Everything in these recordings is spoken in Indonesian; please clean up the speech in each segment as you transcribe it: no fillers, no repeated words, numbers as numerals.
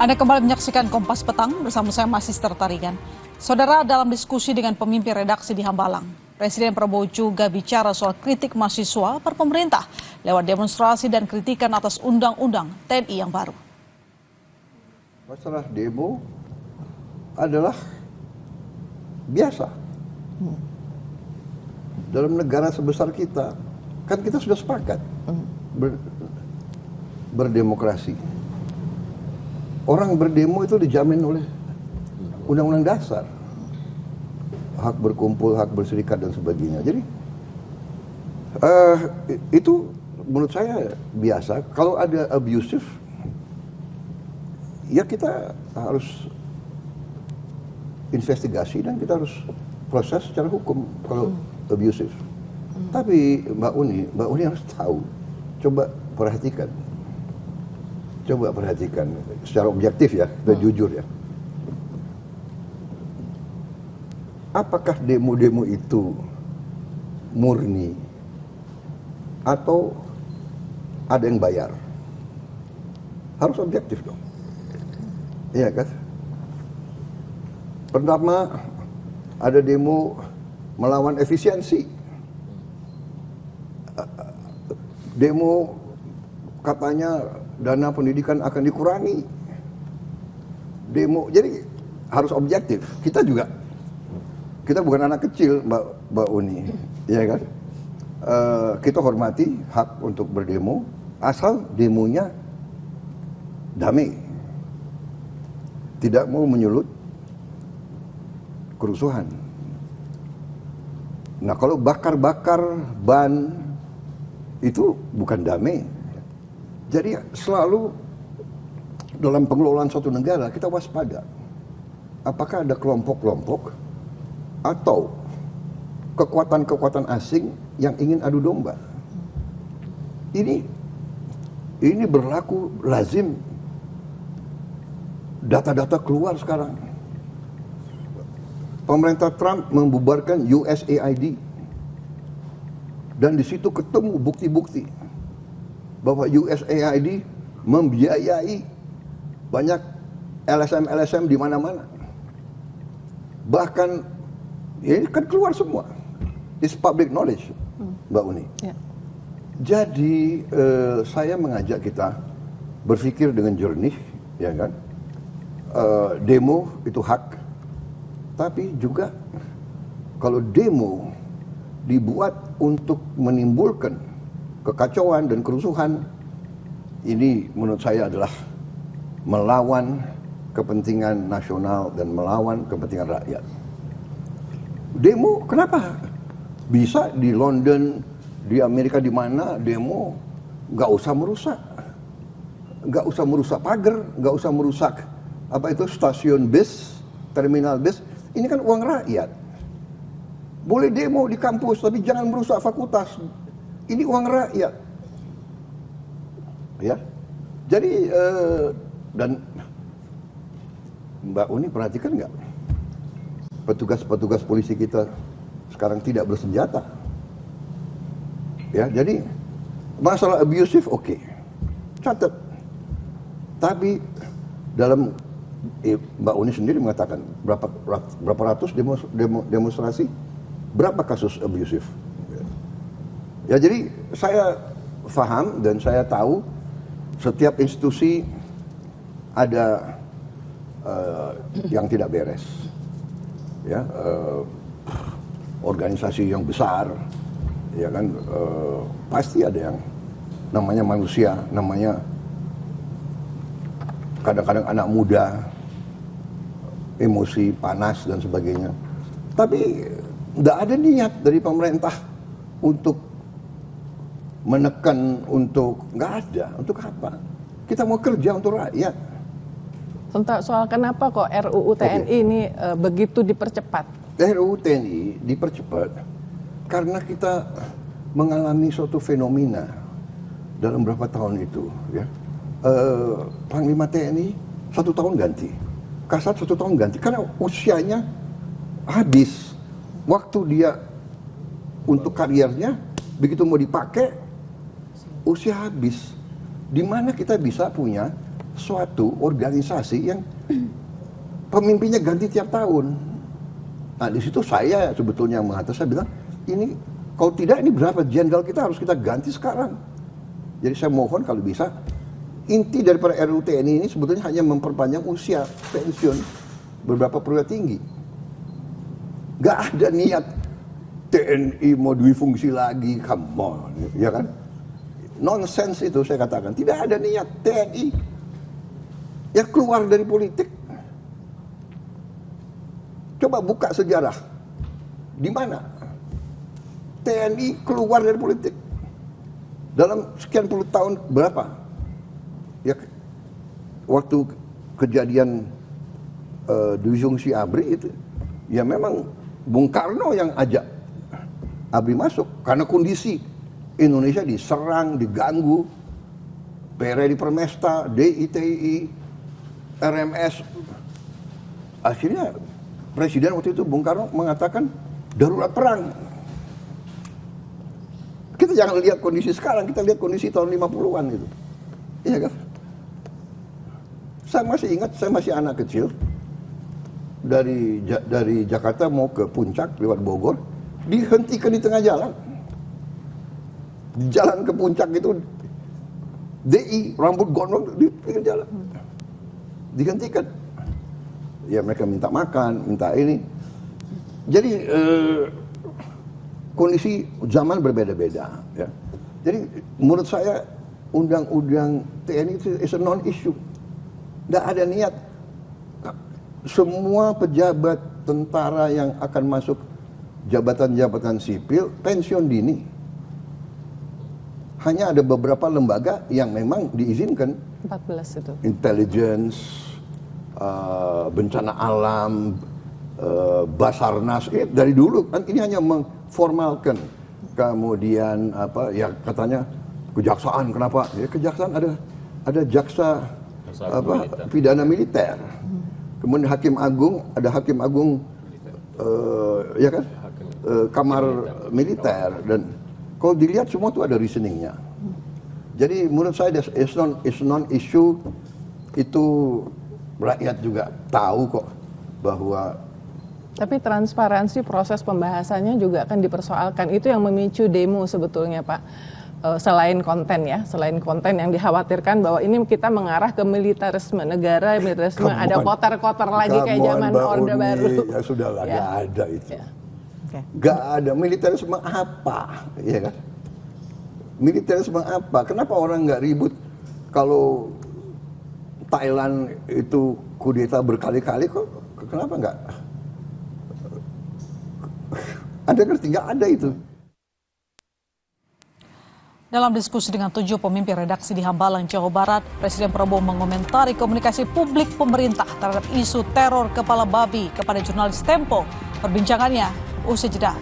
Anda kembali menyaksikan Kompas Petang bersama saya Sister Tarigan. Saudara, dalam diskusi dengan pemimpin redaksi di Hambalang, Presiden Prabowo juga bicara soal kritik mahasiswa per pemerintah lewat demonstrasi dan kritikan atas undang-undang TNI yang baru. Masalah demo adalah biasa. Dalam negara sebesar kita, kan kita sudah sepakat berdemokrasi. Orang berdemo itu dijamin oleh undang-undang dasar. Hak berkumpul, hak berserikat dan sebagainya. Jadi itu menurut saya biasa. Kalau ada abusive, ya kita harus investigasi dan kita harus proses secara hukum kalau abusive. Tapi Mbak Uni harus tahu. Coba perhatikan secara objektif ya, dan jujur ya. Apakah demo-demo itu murni atau ada yang bayar? Harus objektif dong. Iya kan? Pertama, ada demo melawan efisiensi. Demo katanya dana pendidikan akan dikurangi. Demo, jadi harus objektif. Kita bukan anak kecil, Mbak Uni, ya kan? Kita hormati hak untuk berdemo, asal demonya damai, tidak mau menyulut kerusuhan. Nah, kalau bakar-bakar ban itu bukan damai. Jadi selalu dalam pengelolaan suatu negara kita waspada. Apakah ada kelompok-kelompok atau kekuatan-kekuatan asing yang ingin adu domba? Ini berlaku lazim. Data-data keluar sekarang. Pemerintah Trump membubarkan USAID. Dan di situ ketemu bukti-bukti bahwa USAID membiayai banyak LSM di mana-mana. Bahkan ini kan keluar semua. It's public knowledge, Mbak Uni. Ya. Jadi saya mengajak kita berpikir dengan jernih, ya kan? Demo itu hak, tapi juga kalau demo dibuat untuk menimbulkan kekacauan dan kerusuhan, ini menurut saya adalah melawan kepentingan nasional dan melawan kepentingan rakyat. Demo kenapa? Bisa di London, di Amerika, di mana demo nggak usah merusak pagar, nggak usah merusak stasiun bis, terminal bis. Ini kan uang rakyat. Boleh demo di kampus, tapi jangan merusak fakultas. Ini uang rakyat, ya. Jadi dan Mbak Uni perhatikan nggak, petugas-petugas polisi kita sekarang tidak bersenjata, ya. Jadi masalah abusive oke, catat. Tapi dalam Mbak Uni sendiri mengatakan berapa ratus demonstrasi, berapa kasus abusive. Ya, jadi saya paham dan saya tahu setiap institusi ada yang tidak beres, ya. Organisasi yang besar, ya kan, pasti ada yang namanya manusia, namanya kadang-kadang anak muda, emosi panas dan sebagainya. Tapi tidak ada niat dari pemerintah untuk menekan, nggak ada. Untuk apa? Kita mau kerja untuk rakyat. Tentang soal kenapa kok RUU TNI ini begitu dipercepat? RUU TNI dipercepat karena kita mengalami suatu fenomena dalam beberapa tahun itu, ya. Panglima TNI 1 tahun ganti, Kasat 1 tahun ganti, karena usianya habis. Waktu dia untuk kariernya, begitu mau dipakai, usia habis. Di mana kita bisa punya suatu organisasi yang pemimpinnya ganti tiap tahun. Nah di situ saya sebetulnya mengatakan, saya bilang ini kalau tidak ini berapa jenderal kita harus kita ganti sekarang. Jadi saya mohon kalau bisa, inti daripada RUU TNI ini sebetulnya hanya memperpanjang usia pensiun beberapa perwira tinggi. Gak ada niat TNI mau difungsi lagi, come on, ya kan? Nonsense itu saya katakan, tidak ada niat TNI ya keluar dari politik. Coba buka sejarah, di mana TNI keluar dari politik dalam sekian puluh tahun berapa? Ya waktu kejadian Duyung Si ABRI itu, ya memang Bung Karno yang ajak ABRI masuk karena kondisi Indonesia diserang, diganggu, PRI di Permesta, DITI, RMS. Akhirnya Presiden waktu itu Bung Karno mengatakan darurat perang. Kita jangan lihat kondisi sekarang, kita lihat kondisi tahun 50-an gitu. Iya kan? Saya masih ingat, saya masih anak kecil. Dari Jakarta mau ke Puncak lewat Bogor, dihentikan di tengah jalan. Di jalan ke Puncak itu DI rambut gondrong di pinggir jalan. Dihentikan. Ya mereka minta makan, minta ini. Jadi kondisi zaman berbeda-beda. Ya. Jadi menurut saya undang-undang TNI itu is a non-issue. Tidak ada niat. Semua pejabat tentara yang akan masuk jabatan-jabatan sipil pensiun dini. Hanya ada beberapa lembaga yang memang diizinkan. 14 itu. Intelligence, bencana alam, Basarnas, dari dulu kan ini hanya mengformalkan. Kemudian apa ya katanya kejaksaan, kenapa? Ya kejaksaan ada jaksa pidana militer. Kemudian hakim agung, ada hakim agung ya kan? Kamar militer, dan kalau dilihat semua itu ada reasoningnya. Jadi menurut saya is non issue, itu rakyat juga tahu kok bahwa. Tapi transparansi proses pembahasannya juga akan dipersoalkan. Itu yang memicu demo sebetulnya, Pak. Selain konten ya, selain konten yang dikhawatirkan bahwa ini kita mengarah ke militarisme negara, militarisme ada kotor-kotor lagi kayak zaman Orde Baru. Ya sudahlah, ya. Gak ada itu. Ya. Okay. Gak ada militarisme apa, ya kan? Militarisme apa? Kenapa orang nggak ribut kalau Thailand itu kudeta berkali-kali kok? Kenapa nggak? Anda ngerti nggak ada itu? Dalam diskusi dengan 7 pemimpin redaksi di Hambalang, Jawa Barat, Presiden Prabowo mengomentari komunikasi publik pemerintah terhadap isu teror kepala babi kepada jurnalis Tempo. Perbincangannya usai jeda.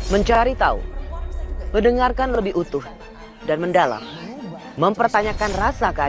Mencari tahu, mendengarkan lebih utuh dan mendalam, mempertanyakan rasa keadilan.